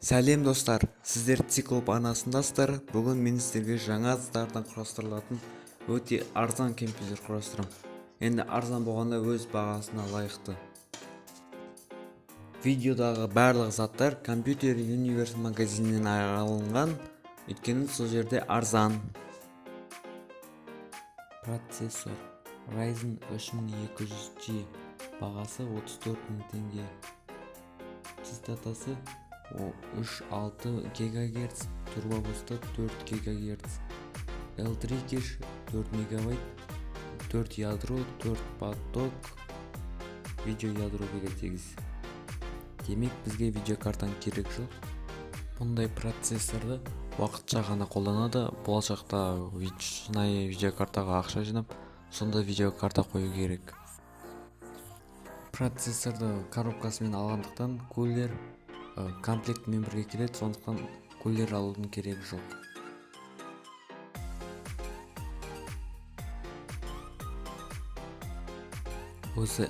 Сәлем достар, сіздер циклоп арнасындасыздар. Бүгін мен сіздерге жаңа заттардан құрастырылатын өте арзан компьютер құрастырам. Енді арзан болғанда өз бағасына лайықты. Видеодағы барлық заттар Computer Universe магазинінен алынған, өйткені сол жерде арзан. Процессор Ryzen 3200G, бағасы 34 000 теңге. Частотасы 3-6 ГГц, турбобусты 4 ГГц, L3 кеш 4 МБ, 4 ядро, 4 поток, видео ядро бекетегіз. Демек бізге видеокартаның керек жоқ. Бұндай процессорды уақытша ғана қолданады. Болашақта шынайы видеокартаға ақша жинап, сонда видеокарта қою керек. Процессорды коробкасымен алғандықтан кулер комплектімен бірге келеді, сондықтан кулер алудың керегі жоқ. Осы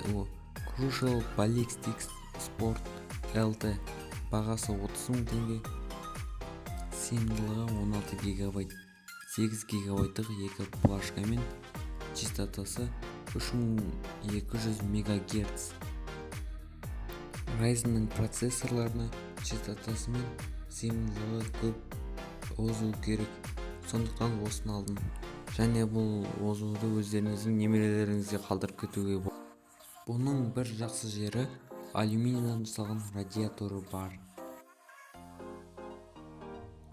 Crucial Ballistix Sport LT, бағасы 30 000 теңге, сыйымдылығы 16 ГБ, 8 ГБ-тық екі флешкамен, частотасы 3200 МГц. Ryzen'ның процессорларына частотасы мен сыйымдылығы көп озуы керек, сондықтан осыны алдым. Және бұл озуды өздеріңіздің немерелеріңізге қалдырып кетуге болады. Бұның бір жақсы жері алюминийдан жасалған радиаторы бар.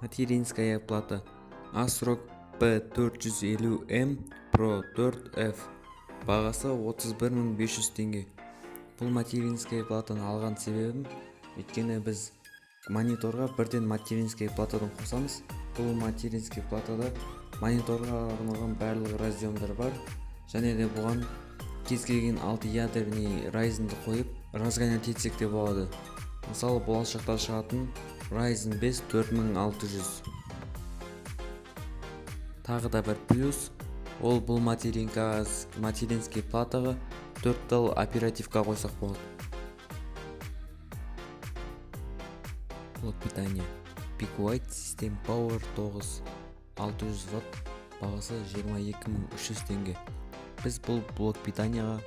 Материнская плата ASRock P450M Pro 4F, бағасы 31 500 теңге. Бұл материнская платаны алған себебім, өйткені біз мониторға бірден материнская платадан қосамыз. Бұл материнская платада мониторға арналған барлық разъемдар бар, және де бұған кез келген 6 ядерный Ryzen'ді қойып разгонять етсек те болады. Мысалы, болашақта шығатын Ryzen 5 4600. Тағы да бір плюс, ол бұл материнский платаға 4 тал оперативка қойсақ болады. Блок питания PeakWide System Power 9 600 Вт, бағасы 22 300 теңге. Біз бұл блок питанияға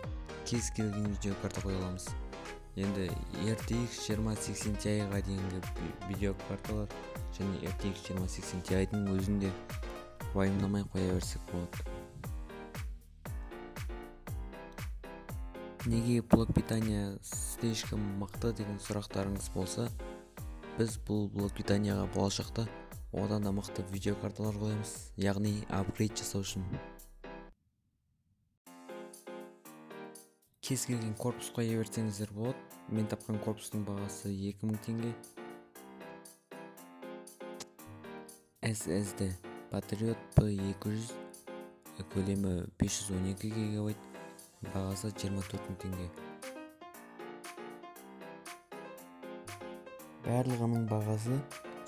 кез келген видеокарта қоя аламыз. Енді RTX 2080 Ti-ға дейінгі видеокарталар және RTX 2080 Ti-дің өзінде уайымдамай қоя берсек болады. Неге блок питания слишком мықты деген сұрақтарыңыз болса, біз бұл блок питанияға болашақта одан да мықты видеокарталар қоямыз, яғни апгрейд жасау үшін. Кез келген корпус қоя берсеңіздер болады. Мен тапқан корпустың бағасы 2000 теңге. SSD Patriot P200, көлемі 512 ГБ, бағасы 24 000 теңге. Барлығының бағасы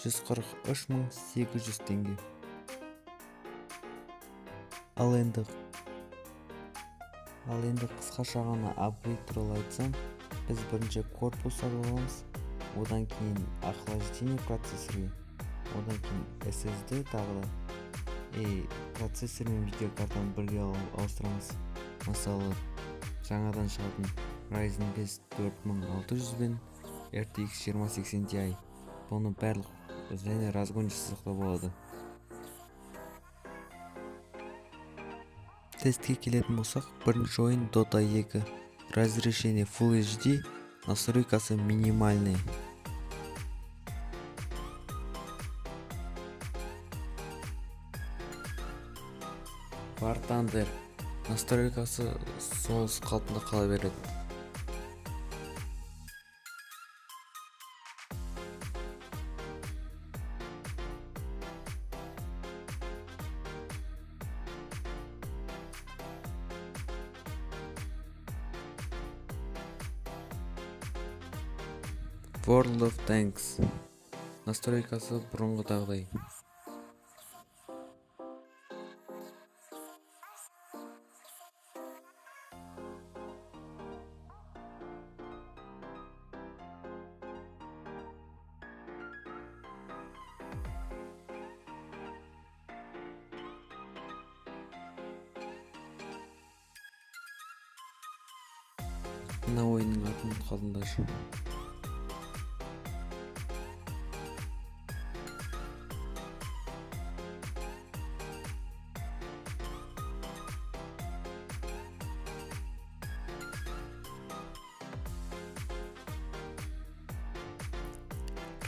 143 800 теңге. Ал енді қысқаша ғана апгрейд туралы айтсам, біз бірінші корпус аламыз, одан кейін охлаждение процессоры, одан кейін SSD, тағы да процессор мен видеокартаны бірге ауыстырамыз. Мысалы, жаңадан шығатын Ryzen 5 4600 бен RTX 2080 Ti, бұны барлық және разгон жасақта болады. Тестке келетін болсақ, бірінші ойын Dota 2, разрешение Full HD, настройкасы минимальный. War Thunder, настройкасы сол қалпында қала береді. World of Tanks, настройкасы бұрынғыдағыдай. мына ойынның атын ұмытып қалдыңдар.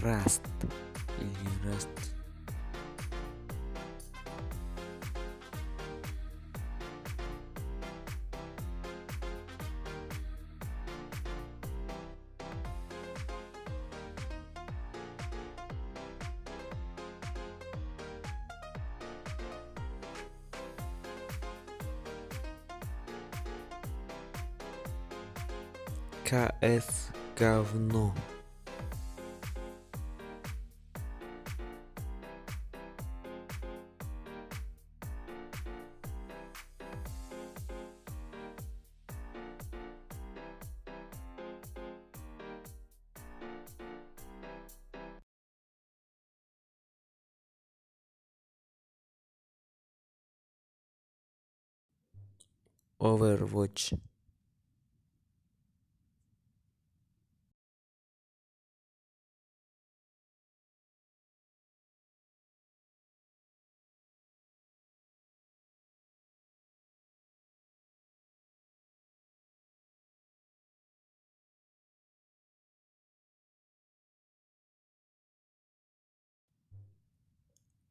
Раст или раст. КС говно. Overwatch.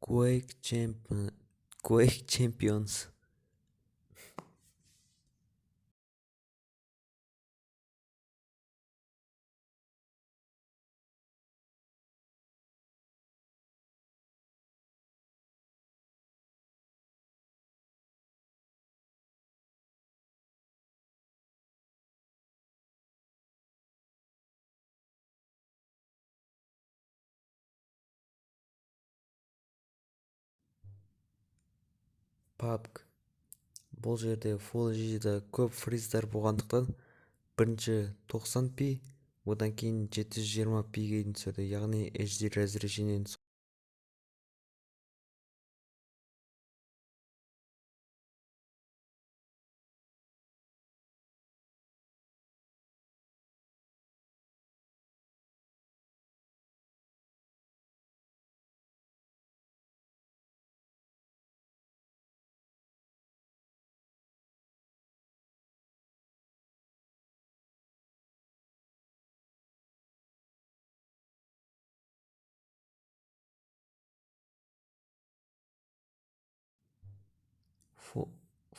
Quake Champions. PUBG. Бұл жерде Full HD'да көп фриздар болғандықтан бірінші 90p, одан кейін 720pге дейін түседі, яғни HD разрешениені.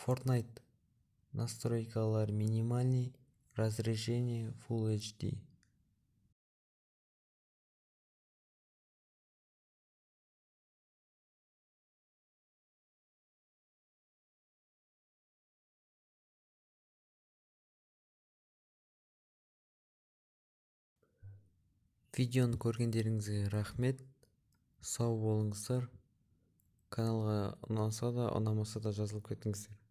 Fortnite. Настройкалар минимальный, разрешение Full HD. Видеоны көргендеріңізге рахмет. Сау болыңыздар. Каналға ұнаса да ұнамаса да жазылып кетіңіздер.